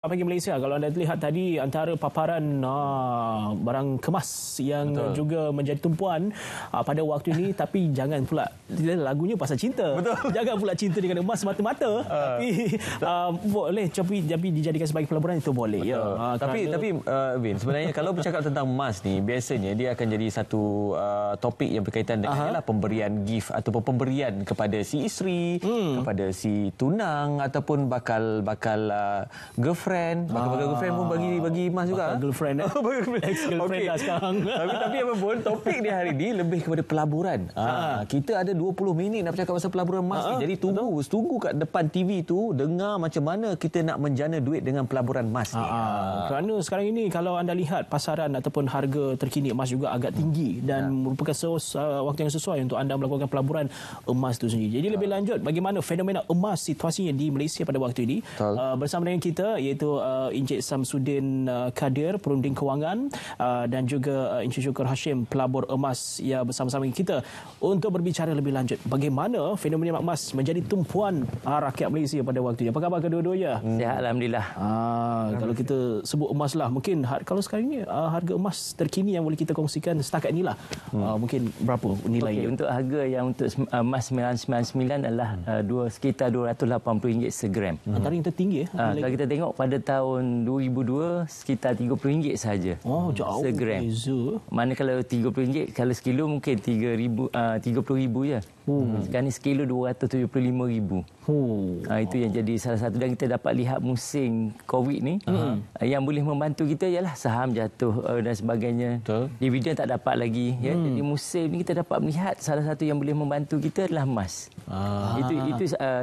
Bagi Malaysia, kalau anda lihat tadi antara paparan barang kemas yang juga menjadi tumpuan pada waktu ini, tapi jangan pula lagunya pasal cinta. Jangan pula cinta dengan emas semata-mata. Tapi boleh tapi dijadikan sebagai pelaburan itu boleh. Tapi Vin, sebenarnya kalau bercakap tentang emas ni, biasanya dia akan jadi satu topik yang berkaitan dengan pemberian gift ataupun pemberian kepada si isteri, kepada si tunang ataupun bakal girlfriend. Bakal girlfriend pun bagi emas juga. Girlfriend ex-girlfriend dah sekarang. Tapi apa pun, topik dia hari ni lebih kepada pelaburan. Kita ada 20 minit nak bercakap pasal pelaburan emas ni. Jadi tunggu kat depan TV tu, dengar macam mana kita nak menjana duit dengan pelaburan emas ni. Kerana sekarang ini kalau anda lihat pasaran ataupun harga terkini emas juga agak tinggi dan merupakan waktu yang sesuai untuk anda melakukan pelaburan emas itu sendiri. Jadi lebih lanjut, bagaimana fenomena emas situasinya di Malaysia pada waktu ini. Bersama dengan kita iaitu Encik Samsudin Kadir, Perunding Kewangan, dan juga Encik Syukur Hashim, pelabur emas, ya, bersama-sama kita untuk berbicara lebih lanjut bagaimana fenomena emas menjadi tumpuan rakyat Malaysia pada waktu ini. Apa khabar kedua-duanya? Sihat, alhamdulillah. Kalau kita sebut emas lah, mungkin kalau sekarang ini harga emas terkini yang boleh kita kongsikan setakat inilah, mungkin berapa nilainya? Untuk harga yang untuk emas 999 adalah sekitar RM280 segram. Antara yang tertinggi kalau kita tengok pada tahun 2002 sekitar RM30 saja. Oh, jauh segram. Mana kalau RM30, kalau sekilo mungkin RM30,000 je. Sekarang ni sekilo RM275,000. Itu yang jadi salah satu, dan kita dapat lihat musim Covid ni yang boleh membantu kita ialah saham jatuh dan sebagainya. Dividen tak dapat lagi, ya. Jadi musim ni kita dapat melihat salah satu yang boleh membantu kita adalah emas.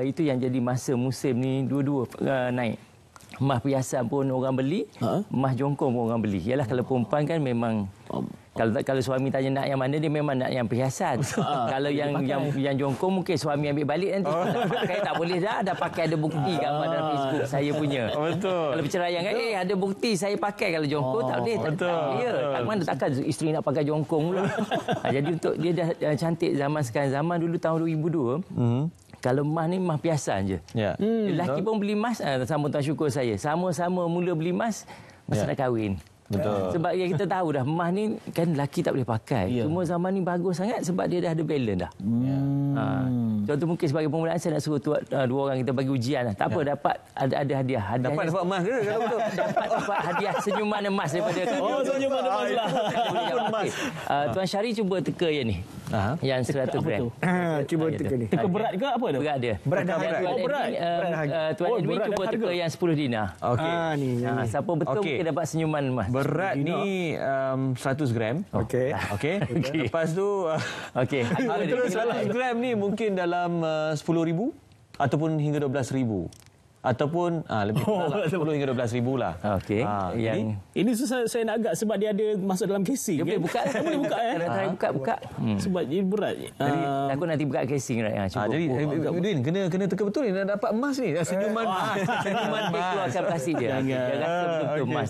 Itu yang jadi masa musim ni dua-dua naik. Emas perhiasan pun orang beli, emas jongkong pun orang beli. Yalah, kalau perempuan kan memang kalau suami tanya nak yang mana, dia memang nak yang perhiasan. Kalau yang jongkong mungkin suami ambil balik nanti. Pakai tak boleh dah pakai, ada bukti gambar dalam Facebook saya punya. Kalau perceraian kan, ada bukti saya pakai. Kalau jongkong tak boleh. Tak mana takkan isteri nak pakai jongkong pula. Jadi untuk dia dah cantik zaman sekarang. Zaman dulu tahun 2002, kalau emas ni emas piasan je. Lelaki pun beli emas, sama Tuan Syukur saya. Sama-sama mula beli emas, masa nak kahwin. Sebab yang kita tahu dah, emas ni kan lelaki tak boleh pakai. Cuma zaman ni bagus sangat sebab dia dah ada balance dah. Contoh mungkin sebagai permulaan saya nak suruh dua orang kita bagi ujian lah. Tak apa, dapat ada hadiah. Dapat emas ke kalau betul? Dapat hadiah senyuman emas daripada senyuman emas lah. Tuan Syari cuba teka yang ni. Yang 100 gram. Cuba teka ni. Teka berat ke apa tu? Berat dia. Berat. Tuan Edwin cuba teka yang 10 dinar. Ni. Siapa betul mungkin dapat senyuman emas. Berat ni 100 gram. Okey. Lepas tu 100 gram ni mungkin dalam 10,000 ataupun hingga 12,000. Ataupun lebih kurang 10 hingga 12,000 lah. Okey. Ini susah saya nak agak sebab dia ada masuk dalam casing. Dia boleh buka. Boleh buka buka. Sebab dia berat. Jadi aku nanti buka casing cuba. Jadi Din kena teka betul ni nak dapat emas ni. Senyuman emas. Keluarkan plastik dia. Dia rasa betul emas.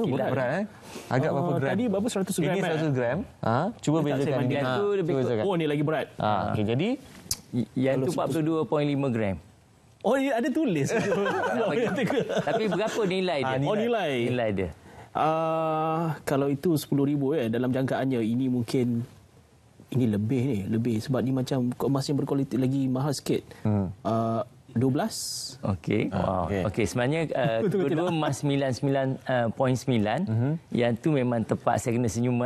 Berat. Agak berapa gram? Tadi berapa 100 gram? Ini 100 gram. Cuba bezakan ni. Ni lagi berat. Okey, jadi yang tu 42.5 gram. Oh, ya, ada tulis. Tapi berapa nilai dia? Nilai dia. Kalau itu 10,000 dalam jangkaannya, ini mungkin lebih sebab ni macam emas yang berkualiti lagi mahal sikit. 12. Okey. Okey, sebenarnya kedua emas 99.9 yang tu memang tepat. Saya kena senyum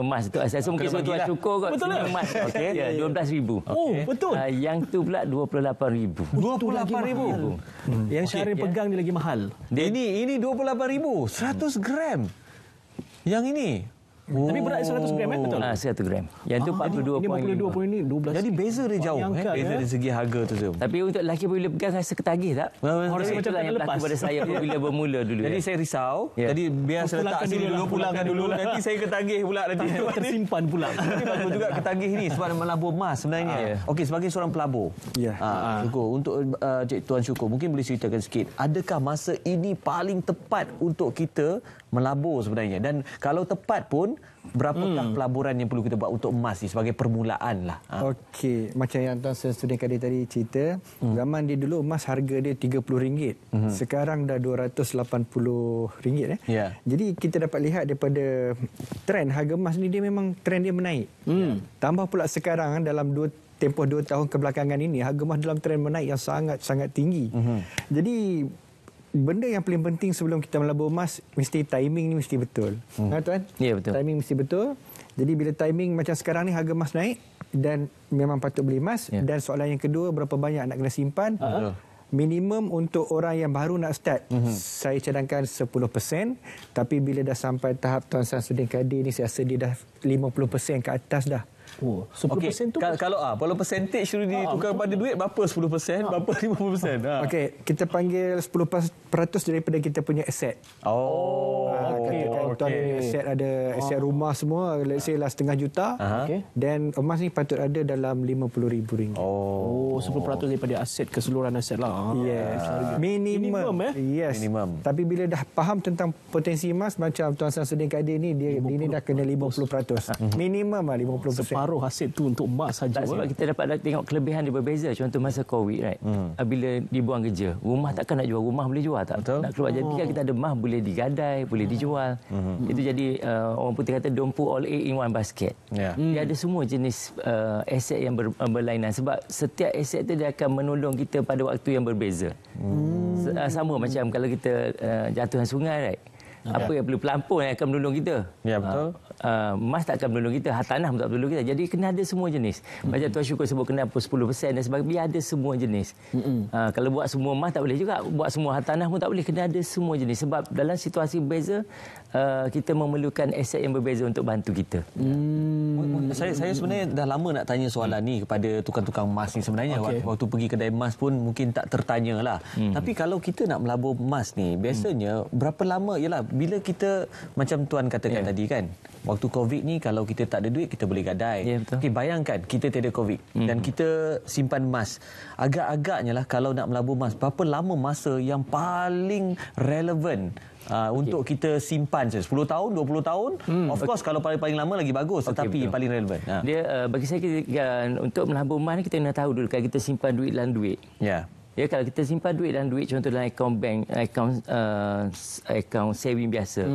emas tu. Saya rasa mungkin Tuan Syukur kot. Betul senyum emas. Okey. Ya, 12,000. Oh, betul. Yang tu pula 28,000. 28,000. Yang Syahrir pegang ni lagi mahal. Ini 28,000. 100 gram. Yang ini. Tapi berat 100 gram betul? 100 gram. Yang tu 42.5. Ini 12. Jadi beza dia jauh. Beza dari segi harga tu. Tapi untuk lelaki bila pegang rasa ketagih tak? Rasa macam yang berlaku pada saya bila bermula dulu. Jadi saya risau. Jadi biar saya letak sini dulu, pulangkan dulu. Nanti saya ketagih pula nanti. Tersimpan pula. Tapi bagus juga ketagih ni sebab melabur emas sebenarnya. Okey, sebagai seorang pelabur. Syukur, untuk Tuan Syukur, mungkin boleh ceritakan sikit. Adakah masa ini paling tepat untuk kita melabur sebenarnya? Dan kalau tepat pun, tahun, berapakah pelaburan yang perlu kita buat untuk emas ni sebagai permulaan lah? Okey, macam yang Tuan Sudin Kadir tadi cerita, zaman dia dulu emas harga dia RM30. Sekarang dah RM280. Ya. Jadi kita dapat lihat daripada trend harga emas ni, dia memang trend dia menaik. Tambah pula sekarang dalam tempoh 2 tahun kebelakangan ini, harga emas dalam trend menaik yang sangat-sangat tinggi. Jadi benda yang paling penting sebelum kita melabur emas, mesti timing ni mesti betul. Tuan? Ya, betul. Timing mesti betul. Jadi bila timing macam sekarang ni harga emas naik dan memang patut beli emas. Dan soalan yang kedua, berapa banyak nak kena simpan? Minimum untuk orang yang baru nak start, saya cadangkan 10%. Tapi bila dah sampai tahap Tuan Sudin Kadir ni, saya rasa dia dah 50% ke atas dah. Oh, 10% tu kalau kalau percentage tu ditukar pada duit, berapa 10%, berapa 50%? Okey, kita panggil 10% daripada kita punya aset. Katakan tuan punya aset, ada aset rumah semua, let's say lah RM500,000. Dan emas ni patut ada dalam RM50,000. Oh, 10% daripada aset, keseluruhan aset lah. Yes. Minimum. Yes. Minimum. Tapi bila dah faham tentang potensi emas, macam Tuan Sudin Kadir ni, dia ini dah kena 50%. Minimum lah 50%. Separuh aset tu untuk emas saja. Sebab kita dapat tengok kelebihan dia berbeza. Contoh masa COVID, right? Bila dibuang kerja, rumah takkan nak jual, rumah boleh jual tak? Betul. Nak keluar. Jadi kan kita ada emas, boleh digadai, boleh dijual. Itu jadi orang putih kata don't put all egg in one basket. Dia ada semua jenis aset yang berlainan. Sebab setiap aset tu dia akan menolong kita pada waktu yang berbeza. Sama macam kalau kita jatuhan sungai, right? Apa yang perlu pelampung yang akan menolong kita. Ya, betul. Emas tak akan menolong kita, tanah pun tak menolong kita. Jadi kena ada semua jenis. Macam Tuan Syukur sebut kenapa 10% dan sebagainya, biar ada semua jenis. Kalau buat semua emas tak boleh juga, buat semua tanah pun tak boleh, kena ada semua jenis. Sebab dalam situasi berbeza, kita memerlukan aset yang berbeza untuk bantu kita. Saya sebenarnya dah lama nak tanya soalan ni kepada tukang-tukang emas ni sebenarnya. Waktu pergi kedai emas pun mungkin tak tertanya lah. Tapi kalau kita nak melabur emas ni, biasanya berapa lama, yalah, bila kita macam Tuan katakan tadi kan, waktu COVID ni kalau kita tak ada duit, kita boleh gadai. Okey, bayangkan kita tiada COVID dan kita simpan emas. Agak-agaknya lah kalau nak melabur emas, berapa lama masa yang paling relevan untuk kita simpan? 10 tahun, 20 tahun? Of course kalau paling lama lagi bagus, tetapi paling relevan. Dia bagi saya, untuk melabur emas ni kita kena tahu dulu kalau kita simpan duit dalam duit. Ya, kalau kita simpan duit dalam duit, contoh dalam akaun bank, akaun saving biasa.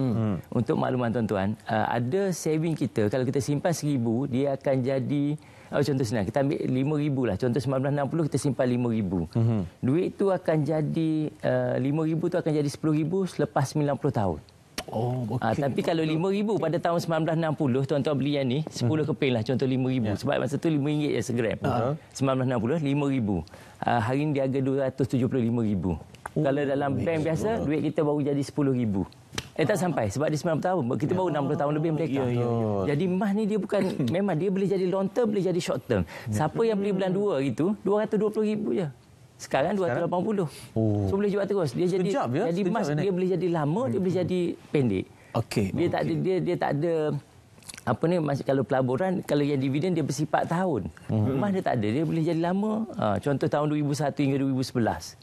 Untuk makluman tuan-tuan, ada saving kita, kalau kita simpan 1,000, dia akan jadi, contoh senang, kita ambil 5,000 lah. Contoh 1960 kita simpan 5,000. Duit tu akan jadi, 5,000 tu akan jadi 10,000 selepas 90 tahun. Tapi kalau 5,000 pada tahun 1960, tuan-tuan beli yang ni 10 keping lah, contoh 5,000. Sebab masa tu RM5 je segram. 1960 5,000. Hari ni dia harga 275,000. Kalau dalam bank biasa, duit kita baru jadi 10,000. Tak sampai, sebab dia 90 tahun. Kita baru 60 tahun lebih merdeka. Jadi emas ni dia bukan, memang dia boleh jadi long term, boleh jadi short term. Siapa yang beli bulan 2 itu, 220,000 je. Sekarang 280. So boleh jual terus. Dia jadi emas, dia boleh jadi lama, dia boleh jadi pendek. Dia tak ada apa ni, kalau pelaburan, kalau yang dividen dia bersifat tahun. Emas dia tak ada, dia boleh jadi lama. Contoh tahun 2001 hingga 2011.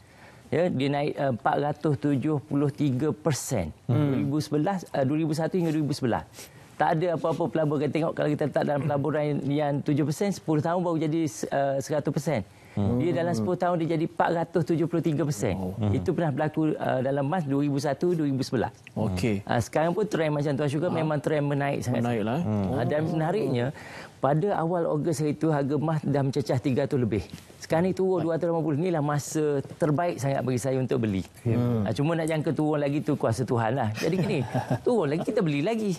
Ya, dia naik 473%. 2001 hingga 2011. Tak ada apa-apa pelaburan. Tengok kalau kita letak dalam pelaburan yang 7%, 10 tahun baru jadi 100%. Dia dalam 10 tahun dia jadi 473%. Itu pernah berlaku dalam emas 2001 2011. Sekarang pun trend macam Tuan Syukur, memang trend menaik sangat. Menaiklah. Dan menariknya, pada awal Ogos itu harga emas dah mencecah 300 lebih. Sekarang ni turun 280. Inilah masa terbaik sangat bagi saya untuk beli. Cuma nak jangka turun lagi tu kuasa Tuhan lah. Jadi gini, turun lagi kita beli lagi.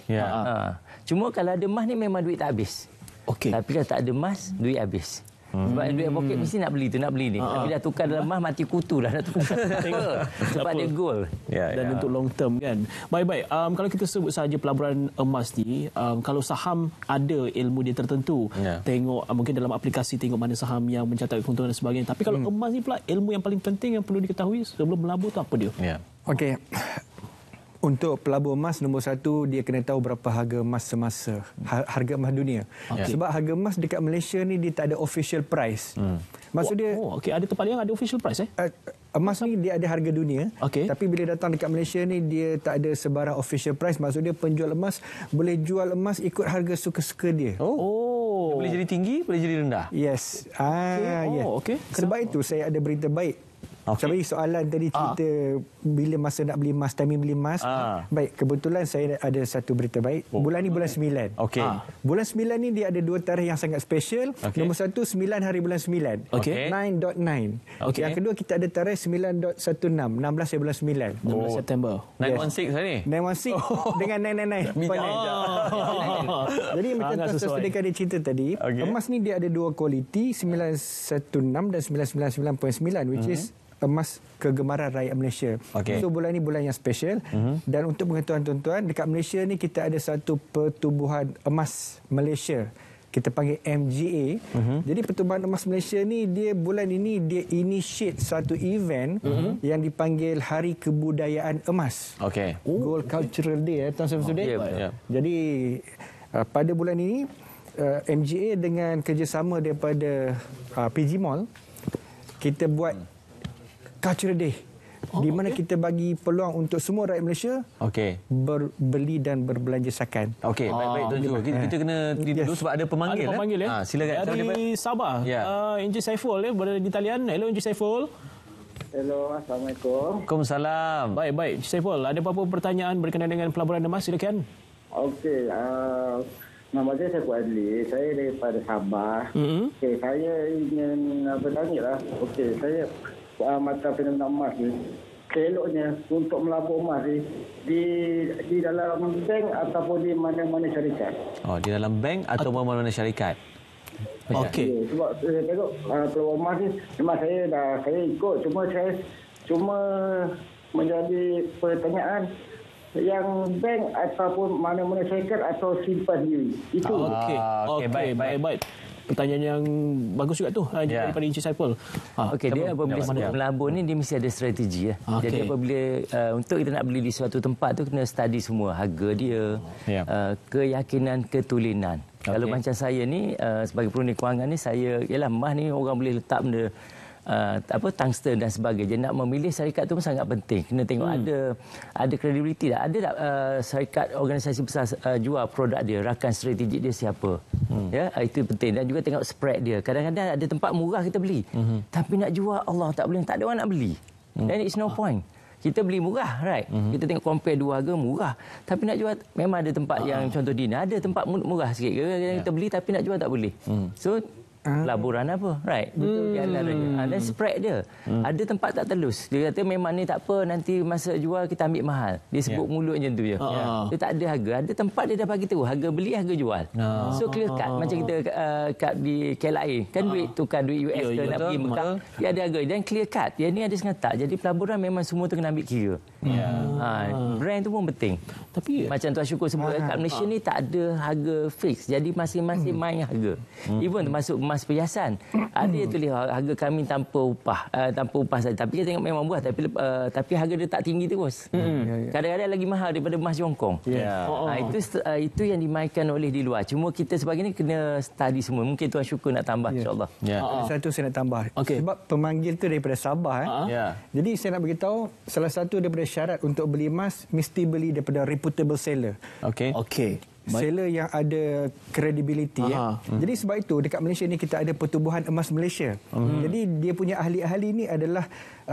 Cuma kalau ada emas ni memang duit tak habis. Tapi kalau tak ada emas, duit habis. Sebab duit poket mesti nak beli tu, nak beli ni. Tapi dah tukar dalam emas, mati kutu dah nak tukar. Sebab dia gold. Dan untuk long term kan. Baik-baik. Kalau kita sebut saja pelaburan emas ni, kalau saham ada ilmu dia tertentu. Tengok mungkin dalam aplikasi, tengok mana saham yang mencatat keuntungan dan sebagainya. Tapi kalau emas ni pula, ilmu yang paling penting yang perlu diketahui sebelum melabur tu apa dia? Okey. Untuk pelabur emas, nombor 1, dia kena tahu berapa harga emas semasa, harga emas dunia. Sebab harga emas dekat Malaysia ni dia tak ada official price. Maksud dia, ada tempat yang ada official price emas ni dia ada harga dunia. Okey. Tapi bila datang dekat Malaysia ni dia tak ada sebarang official price. Maksudnya penjual emas boleh jual emas ikut harga suka-suka dia. Dia boleh jadi tinggi, boleh jadi rendah. Yes. Yes. Okey. Sebab itu saya ada berita baik. Sebab soalan tadi cerita bila masa nak beli emas, timing beli emas. Baik, kebetulan saya ada satu berita baik. Bulan ni bulan 9. Okey. Bulan 9 ni dia ada 2 tarikh yang sangat special. Nombor 1 9 hari bulan 9. Okey. 9.9. Okey. Yang kedua kita ada tarikh 9.16, 16 hari bulan 9. 16 September. 916 hari ni. 916 dengan 999. Jadi macam Sangat Tuan Sedekah dia cerita tadi, emas ni dia ada 2 kualiti, 916 dan 999.9, which is emas kegemaran rakyat Malaysia. So bulan ni bulan yang special. Dan untuk pengetahuan tuan-tuan, dekat Malaysia ni kita ada satu pertubuhan emas Malaysia. Kita panggil MGA. Jadi pertubuhan emas Malaysia ni dia bulan ini dia initiate satu event yang dipanggil Hari Kebudayaan Emas. Gold Cultural Day Tuan Samsudin. Jadi pada bulan ini MGA dengan kerjasama daripada PG Mall kita buat Cultural Day di mana kita bagi peluang untuk semua rakyat Malaysia berbeli dan berbelanja sakan. Baik Tuan Ju. Kita kena dulu sebab ada pemanggil. Ada pemanggil silakan. Dari Sabah. Encik Saiful berada di talian. Hello Encik Saiful. Hello, Assalamualaikum. Waalaikumsalam. Baik Encik Saiful, ada apa-apa pertanyaan berkenaan dengan pelaburan emas? Silakan. Okey, nama saya Saiful Adli. Saya daripada Sabah. Okey, saya ingin bertanya lah. Okey, saya mata fenomena emas ni, eloknya untuk melabur emas ni di dalam bank ataupun di mana-mana syarikat. Di dalam bank atau mana-mana syarikat. Okey. Sebab saya tengok peluang emas ni memang saya ikut, cuma menjadi pertanyaan yang bank ataupun mana-mana syarikat atau simpan sendiri. Itu. Okey, baik. Pertanyaan yang bagus juga tu daripada Encik Saiful. Dia apabila melabur ni dia mesti ada strategi. Jadi apabila untuk kita nak beli di suatu tempat tu kena study semua harga dia, keyakinan, ketulinan. Kalau macam saya ni sebagai peronik kewangan ni, saya ialah emas ni orang boleh letak benda tungsten dan sebagainya. Nak memilih syarikat tu pun sangat penting. Kena tengok ada credibility tak? Ada tak syarikat organisasi besar jual produk dia, rakan strategik dia siapa? Itu penting. Dan juga tengok spread dia. Kadang-kadang ada tempat murah kita beli. Tapi nak jual Allah tak boleh, tak ada orang nak beli. Then it's no point. Kita beli murah, right? Kita tengok compare dua harga murah. Tapi nak jual memang ada tempat yang contoh Dina, ada tempat murah sikit. Kita beli tapi nak jual tak boleh. So pelaburan apa, right? Dan spread dia. Ada tempat tak telus. Dia kata memang ni tak apa, nanti masa jual kita ambil mahal. Dia sebut mulut macam tu je. Dia tak ada harga. Ada tempat dia dah bagi tahu harga beli, harga jual. So clear cut. Macam kita kat di KLIA. Kan duit tukar duit US ke nak pergi Mekah. Dia ada harga. Dan clear cut. Yang ni ada sengatak. Jadi pelaburan memang semua tu kena ambil kira. Brand tu pun penting. Tapi macam Tuan Syukur sebut kat Malaysia ni tak ada harga fix. Jadi masing-masing main harga. Even termasuk emas perhiasan. Ada yang tulis harga kami tanpa upah saja. Tapi kita tengok memang murah tapi harga dia tak tinggi terus. Kadang-kadang lagi mahal daripada emas Jongkong. Itu yang dimainkan oleh di luar. Cuma kita sebagai ni kena study semua. Mungkin Tuan Syukur nak tambah insya-Allah. Satu saya nak tambah. Sebab pemanggil tu daripada Sabah. Jadi saya nak beritahu salah satu daripada syarat untuk beli emas mesti beli daripada reputable seller. Okey. Seller yang ada credibility. Jadi sebab itu dekat Malaysia ni kita ada Pertubuhan Emas Malaysia. Jadi dia punya ahli-ahli ni adalah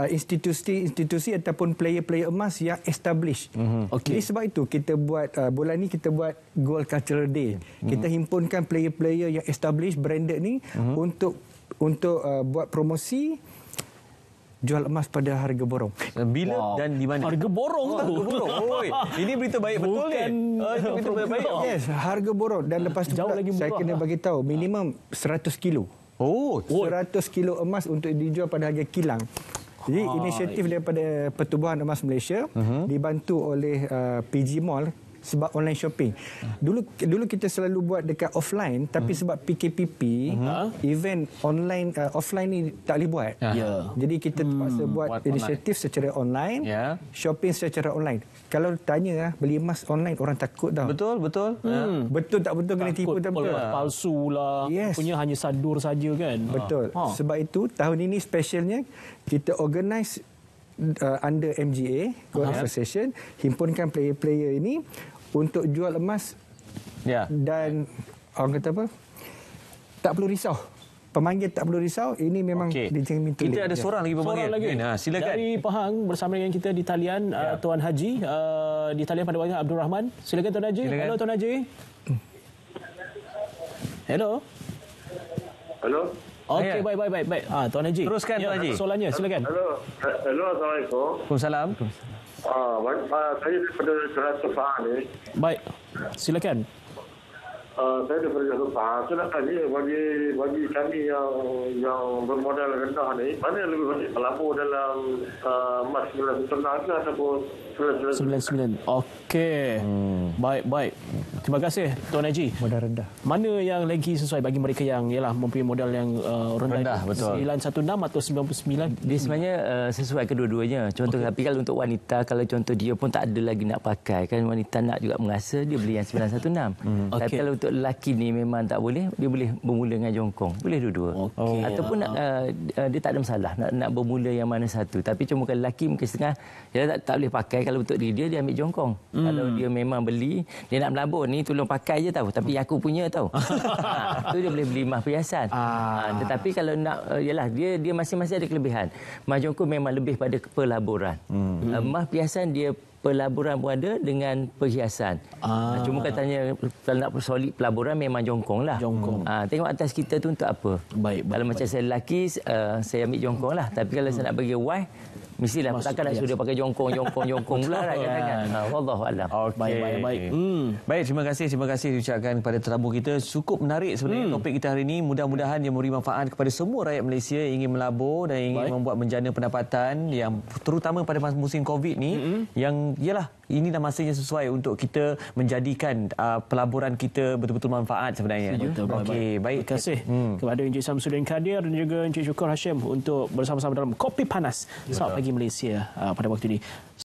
institusi ataupun player-player emas yang established. Jadi sebab itu kita buat bulan ni kita buat Gold Cultural Day. Kita himpunkan player-player yang established, branded ni untuk buat promosi jual emas pada harga borong. Bila dan di mana? Harga borong tu. Harga borong. Ini berita baik betul ni. Berita baik. Yes, harga borong. Dan lepas tu saya kena bagi tahu minimum 100 kilo. 100 kilo emas untuk dijual pada harga kilang. Jadi inisiatif daripada Pertubuhan Emas Malaysia dibantu oleh PG Mall sebab online shopping. Dulu kita selalu buat dekat offline tapi sebab PKPP event online offline ni tak boleh buat. Jadi kita terpaksa buat inisiatif secara online, shopping secara online. Kalau tanya beli emas online orang takut dah. Betul. Betul tak betul kena tipu tak betul. Palsu lah. Punya hanya sadur saja kan. Betul. Sebab itu tahun ini specialnya kita organize under MGA, Golf Association, himpunkan player-player ini untuk jual emas dan orang kata apa? Tak perlu risau. Pemanggil tak perlu risau. Ini memang dijamin tulis. Kita ada seorang lagi pemanggil. Silakan. Dari Pahang bersama dengan kita di talian Tuan Haji di talian pada waktu Abdul Rahman. Silakan Tuan Haji. Silakan. Hello Tuan Haji. Hello. Hello. Okey, baik. Tuan Haji. Teruskan Tuan Haji. Soalannya silakan. Hello, Assalamualaikum. Waalaikumsalam. Saya daripada Serata Pahang ni. Baik. Silakan. Saya daripada Serata Pahang. Saya nak tanya bagi kami yang bermodal rendah ni, mana yang lebih banyak pelabur dalam emas 99 ataupun 99. Okey. Baik. Terima kasih Tuan Haji. Modal rendah. Mana yang lagi sesuai bagi mereka yang mempunyai modal yang rendah, betul. 916 atau 99? Dia sebenarnya sesuai kedua-duanya. Contoh tapi kalau untuk wanita, kalau contoh dia pun tak ada lagi nak pakai, kan wanita nak juga merasa, dia beli yang 916. Tapi kalau untuk lelaki ni memang tak boleh, dia boleh bermula dengan jongkong. Boleh dua-dua. Ataupun dia tak ada masalah nak bermula yang mana satu. Tapi cuma kalau lelaki mungkin setengah dia tak boleh pakai. Kalau untuk diri dia ambil jongkong. Kalau dia memang beli, dia nak melabur ni tolong pakai je tahu. Tapi aku punya tahu. Tu dia boleh beli emas perhiasan. Tetapi kalau nak yalah dia masing-masing ada kelebihan. Emas jongkong memang lebih pada pelaburan. Emas perhiasan dia pelaburan pun ada dengan perhiasan. Cuma katanya kalau nak solid pelaburan memang jongkong lah. Tengok atas kita tu untuk apa. Baik. Kalau macam saya lelaki, saya ambil jongkong lah. Tapi kalau saya nak bagi wife, mestilah takkan nak suruh dia pakai jongkong pula lah kan. Wallahualam. Baik. Baik, terima kasih diucapkan kepada tetamu kita. Cukup menarik sebenarnya topik kita hari ini. Mudah-mudahan dia memberi manfaat kepada semua rakyat Malaysia yang ingin melabur dan ingin membuat menjana pendapatan, yang terutama pada masa musim Covid ni, yang yalah ini dah masanya sesuai untuk kita menjadikan pelaburan kita betul-betul manfaat sebenarnya. Okey, baik. Terima kasih kepada Encik Samsudin Kadir dan juga Encik Syukur Hashim untuk bersama-sama dalam Kopi Panas Selamat Pagi Malaysia pada waktu ini.